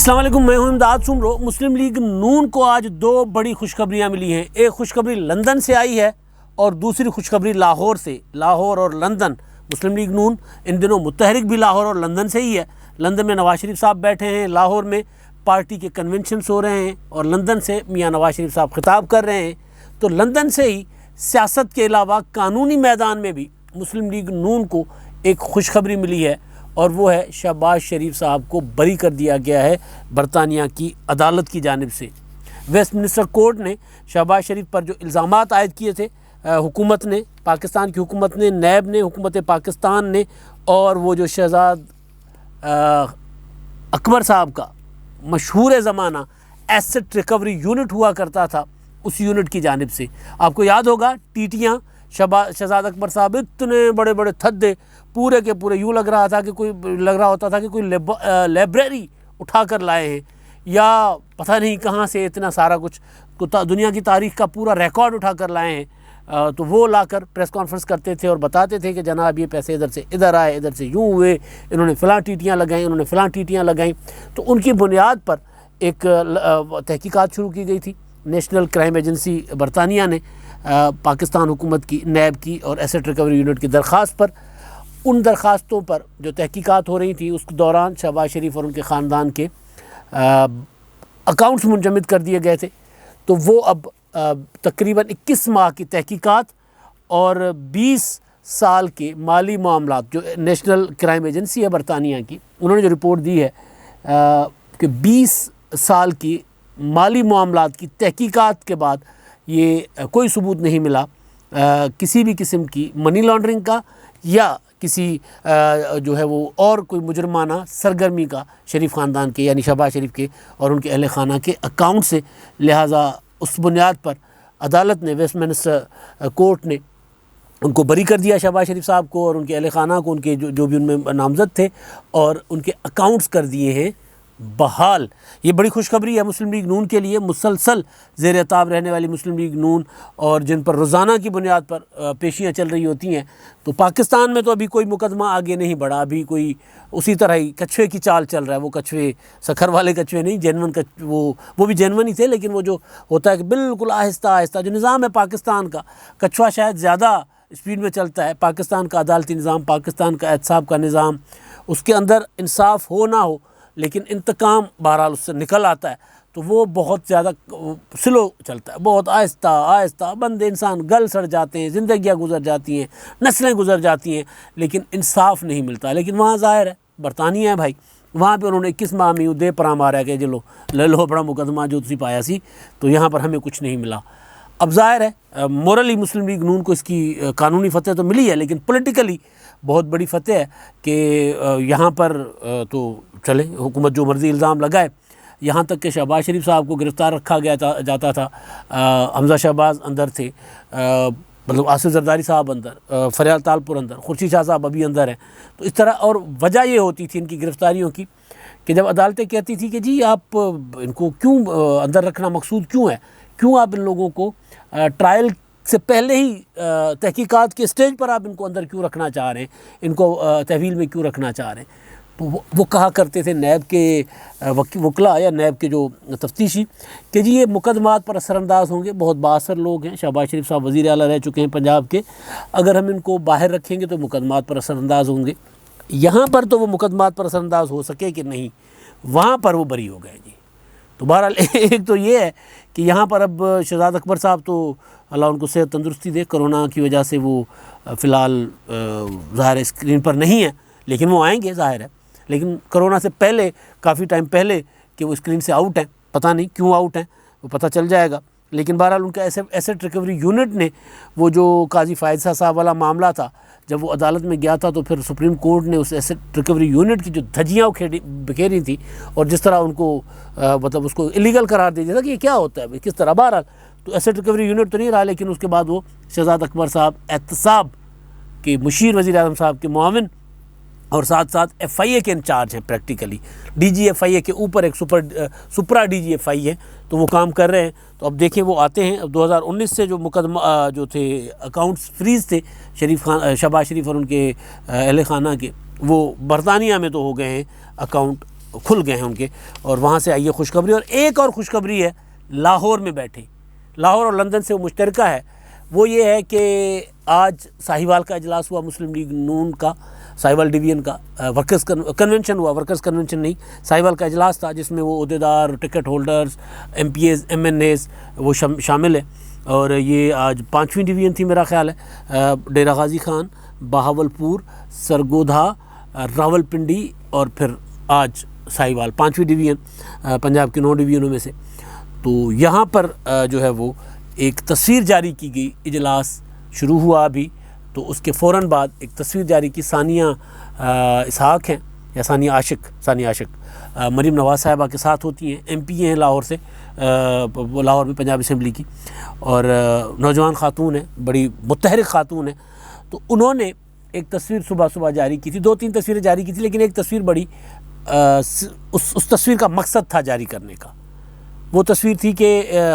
السلام علیکم، میں ہوں امداد سمرو۔ مسلم لیگ نون کو آج دو بڑی خوشخبریاں ملی ہیں۔ ایک خوشخبری لندن سے آئی ہے اور دوسری خوشخبری لاہور سے۔ لاہور اور لندن، مسلم لیگ نون ان دنوں متحرک بھی لاہور اور لندن سے ہی ہے۔ لندن میں نواز شریف صاحب بیٹھے ہیں، لاہور میں پارٹی کے کنونشنز ہو رہے ہیں اور لندن سے میاں نواز شریف صاحب خطاب کر رہے ہیں۔ تو لندن سے ہی سیاست کے علاوہ قانونی میدان میں بھی مسلم لیگ نون کو ایک خوشخبری ملی ہے، اور وہ ہے شہباز شریف صاحب کو بری کر دیا گیا ہے برطانیہ کی عدالت کی جانب سے۔ ویسٹ منسٹر کورٹ نے شہباز شریف پر جو الزامات عائد کیے تھے، حکومت نے، پاکستان کی حکومت نے، نیب نے، حکومت پاکستان نے، اور وہ جو شہزاد اکبر صاحب کا مشہور زمانہ ایسٹ ریکوری یونٹ ہوا کرتا تھا، اس یونٹ کی جانب سے۔ آپ کو یاد ہوگا ٹیٹیاں، شہزاد اکبر صاحب اتنے بڑے بڑے تھدے، پورے کے پورے یوں لگ رہا ہوتا تھا کہ کوئی لائبریری اٹھا کر لائے ہیں، یا پتہ نہیں کہاں سے اتنا سارا کچھ دنیا کی تاریخ کا پورا ریکارڈ اٹھا کر لائے ہیں۔ تو وہ لا کر پریس کانفرنس کرتے تھے اور بتاتے تھے کہ جناب یہ پیسے ادھر سے ادھر آئے، ادھر سے یوں ہوئے، انہوں نے فلاں ٹیٹیاں لگائیں، انہوں نے فلاں ٹیٹیاں لگائیں۔ تو ان کی بنیاد پر ایک تحقیقات شروع کی گئی تھی۔ نیشنل کرائم ایجنسی برطانیہ نے پاکستان حکومت کی، نیب کی اور ایسٹ ریکوری یونٹ کی درخواست پر، ان درخواستوں پر جو تحقیقات ہو رہی تھیں اس دوران شہباز شریف اور ان کے خاندان کے اکاؤنٹس منجمد کر دیے گئے تھے۔ تو وہ اب تقریباً 21 ماہ کی تحقیقات اور 20 سال کے مالی معاملات، جو نیشنل کرائم ایجنسی ہے برطانیہ کی، انہوں نے جو رپورٹ دی ہے کہ 20 سال کی مالی معاملات کی تحقیقات کے بعد یہ کوئی ثبوت نہیں ملا کسی بھی قسم کی منی لانڈرنگ کا یا کسی جو ہے وہ اور کوئی مجرمانہ سرگرمی کا شریف خاندان کے، یعنی شہباز شریف کے اور ان کے اہل خانہ کے اکاؤنٹ سے۔ لہٰذا اس بنیاد پر عدالت نے، ویسٹ منسٹر کورٹ نے ان کو بری کر دیا، شہباز شریف صاحب کو اور ان کے اہل خانہ کو، ان کے جو بھی ان میں نامزد تھے، اور ان کے اکاؤنٹس کر دیے ہیں بحال۔ یہ بڑی خوشخبری ہے مسلم لیگ نون کے لیے۔ مسلسل زیر عتاب رہنے والی مسلم لیگ نون، اور جن پر روزانہ کی بنیاد پر پیشیاں چل رہی ہوتی ہیں، تو پاکستان میں تو ابھی کوئی مقدمہ آگے نہیں بڑھا، ابھی کوئی اسی طرح ہی کچھوے کی چال چل رہا ہے۔ وہ کچھوے سکھر والے کچھوے نہیں، جینون وہ بھی جینون ہی تھے، لیکن وہ جو ہوتا ہے کہ بالکل آہستہ آہستہ جو نظام ہے پاکستان کا، کچھوا شاید زیادہ اسپیڈ میں چلتا ہے۔ پاکستان کا عدالتی نظام، پاکستان کا احتساب کا نظام، اس کے اندر انصاف ہو نہ ہو لیکن انتقام بہرحال اس سے نکل آتا ہے، تو وہ بہت زیادہ سلو چلتا ہے، بہت آہستہ آہستہ بندے، انسان گل سڑ جاتے ہیں، زندگیاں گزر جاتی ہیں، نسلیں گزر جاتی ہیں، لیکن انصاف نہیں ملتا۔ لیکن وہاں ظاہر ہے برطانیہ ہے بھائی، وہاں پہ انہوں نے 21 ماہ میں دے پرا مارا کہ چلو لے لو بڑا مقدمہ جو تسی پایا سی، تو یہاں پر ہمیں کچھ نہیں ملا۔ اب ظاہر ہے مورلی مسلم لیگ نون کو اس کی قانونی فتح تو ملی ہے، لیکن پولیٹیکلی بہت بڑی فتح ہے کہ یہاں پر تو چلے حکومت جو مرضی الزام لگائے، یہاں تک کہ شہباز شریف صاحب کو گرفتار رکھا جاتا تھا، حمزہ شہباز اندر تھے، مطلب آصف زرداری صاحب اندر، فریال تالپور اندر، خورشید شاہ صاحب ابھی اندر ہیں۔ تو اس طرح، اور وجہ یہ ہوتی تھی ان کی گرفتاریوں کی کہ جب عدالتیں کہتی تھی کہ جی آپ ان کو کیوں اندر رکھنا مقصود کیوں ہے، کیوں آپ ان لوگوں کو ٹرائل سے پہلے ہی تحقیقات کے سٹیج پر آپ ان کو اندر کیوں رکھنا چاہ رہے ہیں، ان کو تحویل میں کیوں رکھنا چاہ رہے ہیں، تو وہ کہا کرتے تھے نیب کے وکلاء یا نیب کے جو تفتیشی کہ جی یہ مقدمات پر اثر انداز ہوں گے، بہت بااثر لوگ ہیں، شہباز شریف صاحب وزیر اعلیٰ رہ چکے ہیں پنجاب کے، اگر ہم ان کو باہر رکھیں گے تو مقدمات پر اثر انداز ہوں گے۔ یہاں پر تو وہ مقدمات پر اثر انداز ہو سکے کہ نہیں، وہاں پر وہ بری ہو گئے جی۔ تو بہرحال ایک تو یہ ہے کہ یہاں پر اب شہزاد اکبر صاحب تو اللہ ان کو صحت تندرستی دے، کرونا کی وجہ سے وہ فی الحال ظاہر اسکرین پر نہیں ہے، لیکن وہ آئیں گے ظاہر ہے، لیکن کرونا سے پہلے، کافی ٹائم پہلے کہ وہ اسکرین سے آؤٹ ہیں، پتہ نہیں کیوں آؤٹ ہیں، وہ پتہ چل جائے گا۔ لیکن بہرحال ان کا ایسٹ ریکوری یونٹ نے وہ جو قاضی فائز صاحب والا معاملہ تھا، جب وہ عدالت میں گیا تھا تو پھر سپریم کورٹ نے اس ایسٹ ریکوری یونٹ کی جو دھجیاں بکھیری تھی اور جس طرح ان کو مطلب اس کو الیگل قرار دے دیا تھا کہ یہ کیا ہوتا ہے کس طرح، بہرحال تو ایسٹ ریکوری یونٹ تو نہیں رہا، لیکن اس کے بعد وہ شہزاد اکبر صاحب احتساب کے مشیر، وزیر اعظم صاحب کے معاون، اور ساتھ ساتھ ایف آئی اے کے انچارج ہیں، پریکٹیکلی ڈی جی ایف آئی اے کے اوپر ایک سپرا ڈی جی ایف آئی ہے، تو وہ کام کر رہے ہیں۔ تو اب دیکھیں وہ آتے ہیں، اب 2019 سے جو مقدمہ جو تھے اکاؤنٹس فریز تھے شہباز شریف اور ان کے اہل خانہ کے، وہ برطانیہ میں تو ہو گئے ہیں اکاؤنٹ کھل گئے ہیں ان کے، اور وہاں سے آئی ہے خوشخبری۔ اور ایک اور خوشخبری ہے لاہور میں بیٹھے، لاہور اور لندن سے وہ مشترکہ ہے، وہ یہ ہے کہ آج ساہیوال کا اجلاس ہوا مسلم لیگ نون کا، ساہیوال ڈویژن کا ورکرز کنونشن ہوا، ورکرز کنونشن نہیں، ساہیوال کا اجلاس تھا جس میں وہ عہدیدار، ticket holders, M P As, M N As وہ شامل ہے۔ اور یہ آج 5ویں ڈویژن تھی میرا خیال ہے، ڈیرہ غازی خان، بہاولپور، سرگودھا، راول پنڈی اور پھر آج ساہیوال، 5ویں ڈویژن پنجاب کے 9 ڈویژنوں میں سے۔ تو یہاں پر جو ہے وہ ایک تصویر جاری کی گئی، اجلاس شروع ہوا ابھی، تو اس کے فوراً بعد ایک تصویر جاری کی، ثانیہ اسحاق ہیں یا ثانیہ عاشق مریم نواز صاحبہ کے ساتھ ہوتی ہیں، ایم پی ہیں لاہور سے، لاہور میں پنجاب اسمبلی کی، اور نوجوان خاتون ہیں، بڑی متحرک خاتون ہیں۔ تو انہوں نے ایک تصویر صبح جاری کی تھی، 2-3 تصویریں جاری کی تھی، لیکن ایک تصویر بڑی اس تصویر کا مقصد تھا جاری کرنے کا۔ وہ تصویر تھی کہ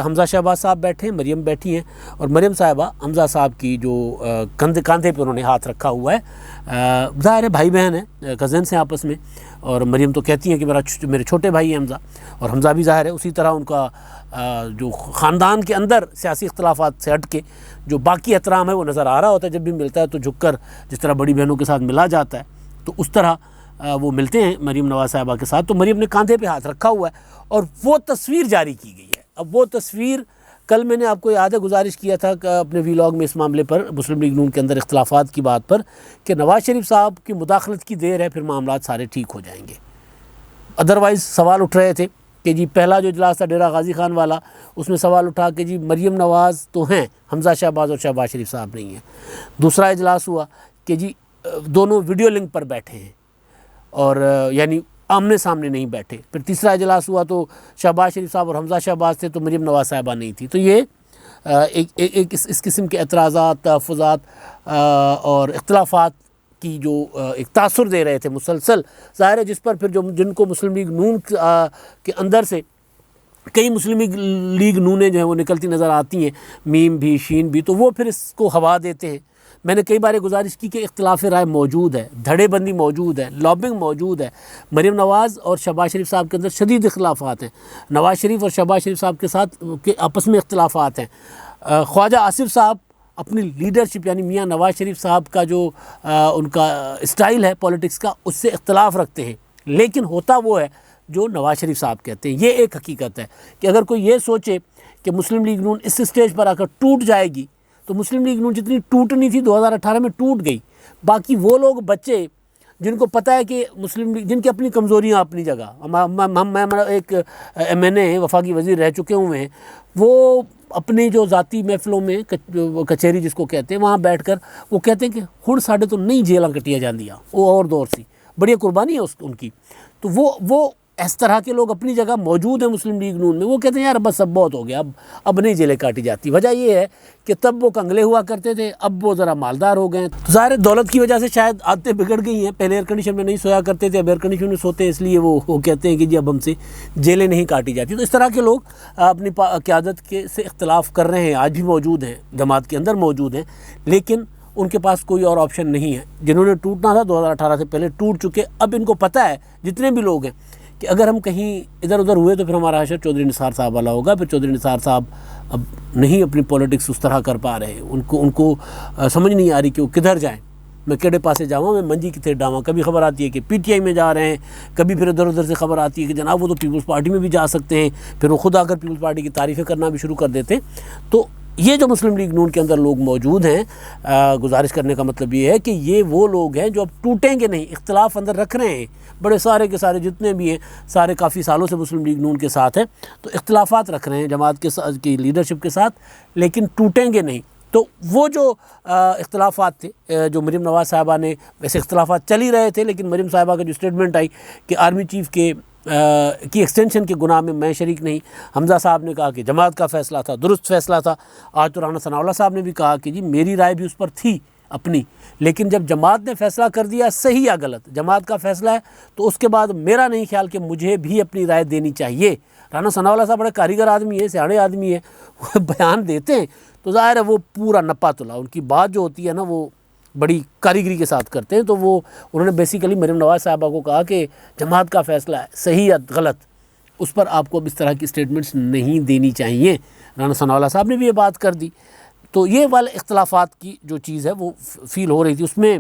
حمزہ شہباز صاحب بیٹھے ہیں، مریم بیٹھی ہیں، اور مریم صاحبہ حمزہ صاحب کی جو کاندھے پہ انہوں نے ہاتھ رکھا ہوا ہے، ظاہر ہے بھائی بہن ہیں، کزنس ہیں آپس میں، اور مریم تو کہتی ہیں کہ میرے چھوٹے بھائی ہیں حمزہ، اور حمزہ بھی ظاہر ہے اسی طرح ان کا جو خاندان کے اندر سیاسی اختلافات سے ہٹ کے جو باقی احترام ہے وہ نظر آ رہا ہوتا ہے، جب بھی ملتا ہے تو جھک کر جس طرح بڑی بہنوں کے ساتھ ملا جاتا ہے تو اس طرح وہ ملتے ہیں مریم نواز صاحبہ کے ساتھ۔ تو مریم نے کاندھے پہ ہاتھ رکھا ہوا ہے اور وہ تصویر جاری کی گئی ہے۔ اب وہ تصویر کل میں نے آپ کو یاد ہے گزارش کیا تھا کہ اپنے ویلاگ میں اس معاملے پر، مسلم لیگ نون کے اندر اختلافات کی بات پر، کہ نواز شریف صاحب کی مداخلت کی دیر ہے پھر معاملات سارے ٹھیک ہو جائیں گے۔ ادروائز سوال اٹھ رہے تھے کہ جی پہلا جو اجلاس تھا ڈیرہ غازی خان والا، اس میں سوال اٹھا کہ جی مریم نواز تو ہیں، حمزہ شہباز اور شہباز شریف صاحب نہیں ہیں۔ دوسرا اجلاس ہوا کہ جی دونوں ویڈیو لنک پر بیٹھے ہیں، اور یعنی آمنے سامنے نہیں بیٹھے۔ پھر تیسرا اجلاس ہوا تو شہباز شریف صاحب اور حمزہ شہباز تھے تو مریم نواز صاحبہ نہیں تھی۔ تو یہ ایک اس قسم کے اعتراضات، تحفظات اور اختلافات کی جو ایک تاثر دے رہے تھے مسلسل، ظاہر ہے جس پر پھر جن کو مسلم لیگ نون کے اندر سے کئی مسلم لیگ نونیں جو ہیں وہ نکلتی نظر آتی ہیں، میم بھی، شین بھی، تو وہ پھر اس کو ہوا دیتے ہیں۔ میں نے کئی بار گزارش کی کہ اختلاف رائے موجود ہے، دھڑے بندی موجود ہے، لابنگ موجود ہے۔ مریم نواز اور شہباز شریف صاحب کے اندر شدید اختلافات ہیں، نواز شریف اور شہباز شریف صاحب کے ساتھ کے آپس میں اختلافات ہیں۔ خواجہ آصف صاحب اپنی لیڈرشپ یعنی میاں نواز شریف صاحب کا جو ان کا اسٹائل ہے پولیٹکس کا، اس سے اختلاف رکھتے ہیں، لیکن ہوتا وہ ہے جو نواز شریف صاحب کہتے ہیں۔ یہ ایک حقیقت ہے کہ اگر کوئی یہ سوچے کہ مسلم لیگ نون اس اسٹیج پر آ کر ٹوٹ جائے گی، تو مسلم لیگ نون جتنی ٹوٹنی تھی 2018 میں ٹوٹ گئی۔ باقی وہ لوگ بچے جن کو پتہ ہے کہ مسلم لیگ، جن کی اپنی کمزوریاں اپنی جگہ، میں ایک ایم این اے وفاقی وزیر رہ چکے ہوئے ہیں، وہ اپنی جو ذاتی محفلوں میں کچہری جس کو کہتے ہیں وہاں بیٹھ کر وہ کہتے ہیں کہ ہن ساڈے تو نہیں جیلاں کٹیاں جاندیاں، وہ اور دور سی، بڑی قربانی ہے ان کی۔ تو وہ اس طرح کے لوگ اپنی جگہ موجود ہیں مسلم لیگ نون میں، وہ کہتے ہیں یار بس اب بہت ہو گیا، اب نہیں جیلیں کاٹی جاتی۔ وجہ یہ ہے کہ تب وہ کنگلے ہوا کرتے تھے، اب وہ ذرا مالدار ہو گئے ہیں، تو ظاہر دولت کی وجہ سے شاید عادتیں بگڑ گئی ہیں۔ پہلے ایئر کنڈیشن میں نہیں سویا کرتے تھے، اب ایئر کنڈیشن میں سوتے ہیں، اس لیے وہ کہتے ہیں کہ جی اب ہم سے جیلیں نہیں کاٹی جاتی۔ تو اس طرح کے لوگ اپنی قیادت سے اختلاف کر رہے ہیں، آج بھی موجود ہیں، جماعت کے اندر موجود ہیں، لیکن ان کے پاس کوئی اور آپشن نہیں ہے۔ جنہوں نے ٹوٹنا تھا 2018 سے پہلے ٹوٹ چکے، اب ان کو پتہ ہے جتنے بھی لوگ ہیں کہ اگر ہم کہیں ادھر ادھر ہوئے تو پھر ہمارا حشر چودھری نثار صاحب والا ہوگا۔ پھر چودھری نثار صاحب اب نہیں اپنی پولیٹکس اس طرح کر پا رہے، ان کو سمجھ نہیں آ رہی کہ وہ کدھر جائیں، میں کیڑے پاسے جاؤں، میں منجی کتنے ڈاواں۔ کبھی خبر آتی ہے کہ پی ٹی آئی میں جا رہے ہیں، کبھی پھر ادھر ادھر سے خبر آتی ہے کہ جناب وہ تو پیپلز پارٹی میں بھی جا سکتے ہیں، پھر وہ خود آ کر پیپلز پارٹی کی تعریفیں کرنا بھی شروع کر دیتے ہیں۔ تو یہ جو مسلم لیگ نون کے اندر لوگ موجود ہیں، گزارش کرنے کا مطلب یہ ہے کہ یہ وہ لوگ ہیں جو اب ٹوٹیں گے نہیں، اختلاف اندر رکھ رہے ہیں، بڑے سارے کے سارے جتنے بھی ہیں، سارے کافی سالوں سے مسلم لیگ نون کے ساتھ ہیں، تو اختلافات رکھ رہے ہیں جماعت کی لیڈرشپ کے ساتھ، لیکن ٹوٹیں گے نہیں۔ تو وہ جو اختلافات تھے جو مریم نواز صاحبہ نے، ویسے اختلافات چل ہی رہے تھے، لیکن مریم صاحبہ کا جو اسٹیٹمنٹ آئی کہ آرمی چیف کی ایکسٹینشن کے گناہ میں شریک نہیں، حمزہ صاحب نے کہا کہ جماعت کا فیصلہ تھا، درست فیصلہ تھا۔ آج تو رانا ثناء اللہ صاحب نے بھی کہا کہ جی میری رائے بھی اس پر تھی اپنی، لیکن جب جماعت نے فیصلہ کر دیا، صحیح یا غلط جماعت کا فیصلہ ہے، تو اس کے بعد میرا نہیں خیال کہ مجھے بھی اپنی رائے دینی چاہیے۔ رانا ثناء اللہ صاحب بڑے کاریگر آدمی ہے، سیاڑے آدمی ہے، وہ بیان دیتے ہیں تو ظاہر ہے وہ پورا نپا تلا، ان کی بات جو ہوتی ہے نا وہ بڑی کاریگری کے ساتھ کرتے ہیں. تو وہ انہوں نے بیسیکلی مریم نواز صاحبہ کو کہا کہ جماعت کا فیصلہ ہے صحیح یا غلط، اس پر آپ کو اب اس طرح کی اسٹیٹمنٹس نہیں دینی چاہیے. رانا ثناء اللہ صاحب نے بھی یہ بات کر دی. تو یہ والے اختلافات کی جو چیز ہے وہ فیل ہو رہی تھی. اس میں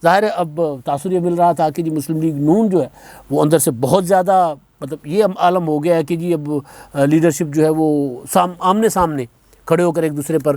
ظاہر ہے اب تاثر یہ مل رہا تھا کہ جی مسلم لیگ نون جو ہے وہ اندر سے بہت زیادہ مطلب یہ عالم ہو گیا ہے کہ جی اب لیڈرشپ جو ہے وہ آمنے سامنے کھڑے ہو کر ایک دوسرے پر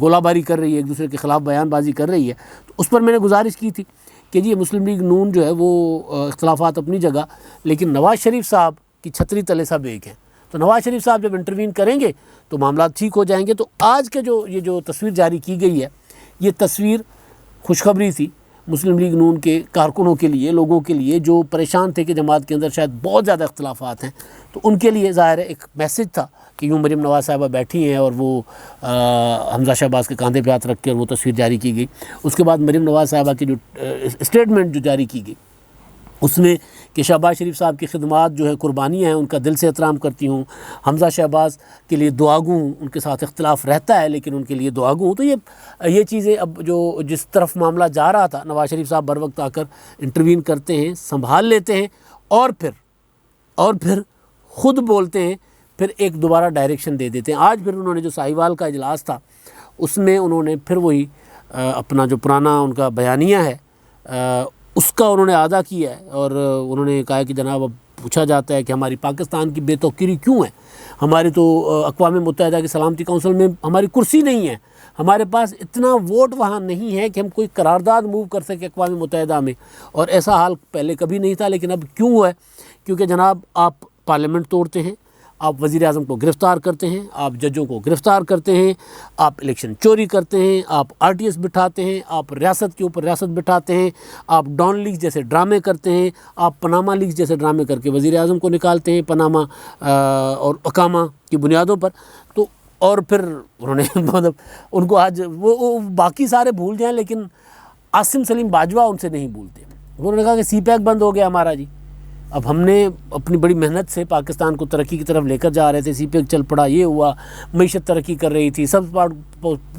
گولہ باری کر رہی ہے، ایک دوسرے کے خلاف بیان بازی کر رہی ہے. تو اس پر میں نے گزارش کی تھی کہ جی مسلم لیگ نون جو ہے وہ اختلافات اپنی جگہ، لیکن نواز شریف صاحب کی چھتری تلے سب ایک ہیں. تو نواز شریف صاحب جب انٹروین کریں گے تو معاملات ٹھیک ہو جائیں گے. تو آج کے یہ جو تصویر جاری کی گئی ہے، یہ تصویر خوشخبری تھی مسلم لیگ نون کے کارکنوں کے لیے، لوگوں کے لیے جو پریشان تھے کہ جماعت کے اندر شاید بہت زیادہ اختلافات ہیں. تو ان کے لیے ظاہر ہے ایک میسج تھا کہ یوں مریم نواز صاحبہ بیٹھی ہیں اور وہ حمزہ شہباز کے کاندھے پہ ہاتھ رکھ کے اور وہ تصویر جاری کی گئی. اس کے بعد مریم نواز صاحبہ کی جو اسٹیٹمنٹ جو جاری کی گئی اس میں کہ شہباز شریف صاحب کی خدمات جو ہے قربانیاں ہیں، ان کا دل سے احترام کرتی ہوں. حمزہ شہباز کے لیے دعاگو ہوں، ان کے ساتھ اختلاف رہتا ہے لیکن ان کے لیے دعاگو ہوں. تو یہ چیزیں اب جو جس طرف معاملہ جا رہا تھا، نواز شریف صاحب بر وقت آ کر انٹروین کرتے ہیں، سنبھال لیتے ہیں اور پھر خود بولتے ہیں، پھر ایک دوبارہ ڈائریکشن دے دیتے ہیں. آج پھر انہوں نے جو ساہیوال کا اجلاس تھا اس میں انہوں نے پھر وہی اپنا جو پرانا ان کا بیانیہ ہے اس کا انہوں نے اعادہ کیا ہے اور انہوں نے کہا کہ جناب اب پوچھا جاتا ہے کہ ہماری پاکستان کی بے توقیری کیوں ہے، ہماری تو اقوام متحدہ کی سلامتی کونسل میں ہماری کرسی نہیں ہے، ہمارے پاس اتنا ووٹ وہاں نہیں ہے کہ ہم کوئی قرارداد موو کر سکیں اقوام متحدہ میں، اور ایسا حال پہلے کبھی نہیں تھا لیکن اب کیوں ہے؟ کیونکہ جناب آپ پارلیمنٹ توڑتے ہیں، آپ وزیر اعظم کو گرفتار کرتے ہیں، آپ ججوں کو گرفتار کرتے ہیں، آپ الیکشن چوری کرتے ہیں، آپ آر ٹی ایس بٹھاتے ہیں، آپ ریاست کے اوپر ریاست بٹھاتے ہیں، آپ ڈان لیگز جیسے ڈرامے کرتے ہیں، آپ پناما لیگز جیسے ڈرامے کر کے وزیر اعظم کو نکالتے ہیں پناما اور اقامہ کی بنیادوں پر. تو اور پھر انہوں نے مطلب ان کو آج وہ باقی سارے بھول جائیں لیکن عاصم سلیم باجوہ ان سے نہیں بھولتے. انہوں نے کہا کہ سی پیک بند ہو گیا ہمارا جی، اب ہم نے اپنی بڑی محنت سے پاکستان کو ترقی کی طرف لے کر جا رہے تھے، سی پیک چل پڑا، یہ ہوا، معیشت ترقی کر رہی تھی، سب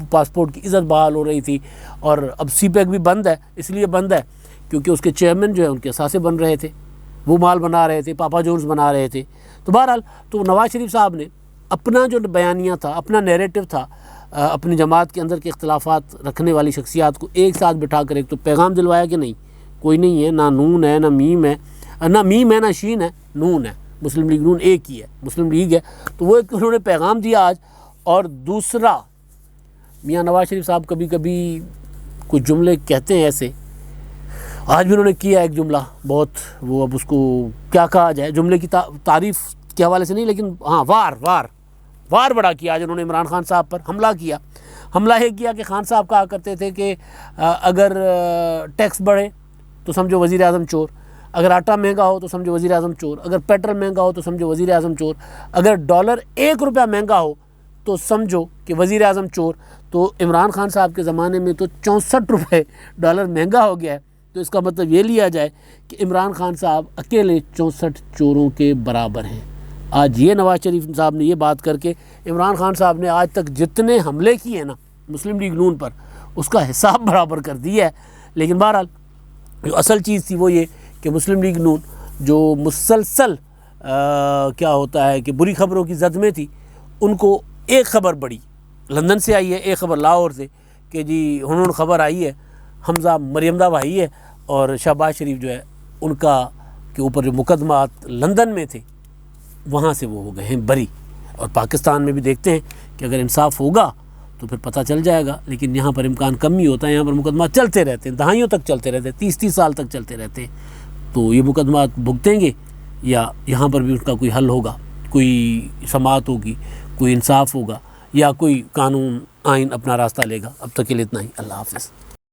پاسپورٹ کی عزت بحال ہو رہی تھی، اور اب سی پیک بھی بند ہے. اس لیے بند ہے کیونکہ اس کے چیئرمین جو ہے ان کے اثاثے بن رہے تھے، وہ مال بنا رہے تھے، پاپا جونز بنا رہے تھے. تو بہرحال تو نواز شریف صاحب نے اپنا جو بیانیہ تھا، اپنا نیریٹو تھا، اپنی جماعت کے اندر کے اختلافات رکھنے والی شخصیات کو ایک ساتھ بٹھا کر ایک تو پیغام دلوایا کہ نہیں کوئی نہیں ہے، نہ نون ہے، نہ میم ہے، نہ میم ہے، نہ شین ہے، نون ہے، مسلم لیگ نون ایک ہی ہے، مسلم لیگ ہے. تو وہ ایک انہوں نے پیغام دیا آج. اور دوسرا، میاں نواز شریف صاحب کبھی کبھی کچھ جملے کہتے ہیں ایسے، آج بھی انہوں نے کیا ایک جملہ بہت، وہ اب اس کو کیا کہا جائے، جملے کی تعریف کے حوالے سے نہیں لیکن ہاں وار بڑا کیا. آج انہوں نے عمران خان صاحب پر حملہ کیا. حملہ یہ کیا کہ خان صاحب کہا کرتے تھے کہ اگر ٹیکس بڑھے تو سمجھو وزیر اعظم چور، اگر آٹا مہنگا ہو تو سمجھو وزیر اعظم چور، اگر پیٹرول مہنگا ہو تو سمجھو وزیر اعظم چور، اگر ڈالر 1 روپیہ مہنگا ہو تو سمجھو کہ وزیر اعظم چور. تو عمران خان صاحب کے زمانے میں تو 64 روپے ڈالر مہنگا ہو گیا ہے. تو اس کا مطلب یہ لیا جائے کہ عمران خان صاحب اکیلے 64 چوروں کے برابر ہیں. آج یہ نواز شریف صاحب نے یہ بات کر کے عمران خان صاحب نے آج تک جتنے حملے کیے ہیں نا مسلم لیگ نون پر اس کا حساب برابر کر دیا ہے. لیکن بہرحال جو اصل چیز تھی وہ یہ کہ مسلم لیگ نون جو مسلسل کیا ہوتا ہے کہ بری خبروں کی زد میں تھی، ان کو ایک خبر بڑی لندن سے آئی ہے، ایک خبر لاہور سے کہ جی ہنون خبر آئی ہے حمزہ مریم دا بھائی ہے اور شہباز شریف جو ہے ان کا کے اوپر جو مقدمات لندن میں تھے وہاں سے وہ ہو گئے ہیں بری. اور پاکستان میں بھی دیکھتے ہیں کہ اگر انصاف ہوگا تو پھر پتہ چل جائے گا، لیکن یہاں پر امکان کم ہی ہوتا ہے. یہاں پر مقدمات چلتے رہتے ہیں، دہائیوں تک چلتے رہتے ہیں، 30 سال تک چلتے رہتے ہیں. تو یہ مقدمات بھگتیں گے یا یہاں پر بھی اس کا کوئی حل ہوگا، کوئی سماعت ہوگی، کوئی انصاف ہوگا، یا کوئی قانون آئین اپنا راستہ لے گا. اب تک کے لیے اتنا ہی. اللہ حافظ.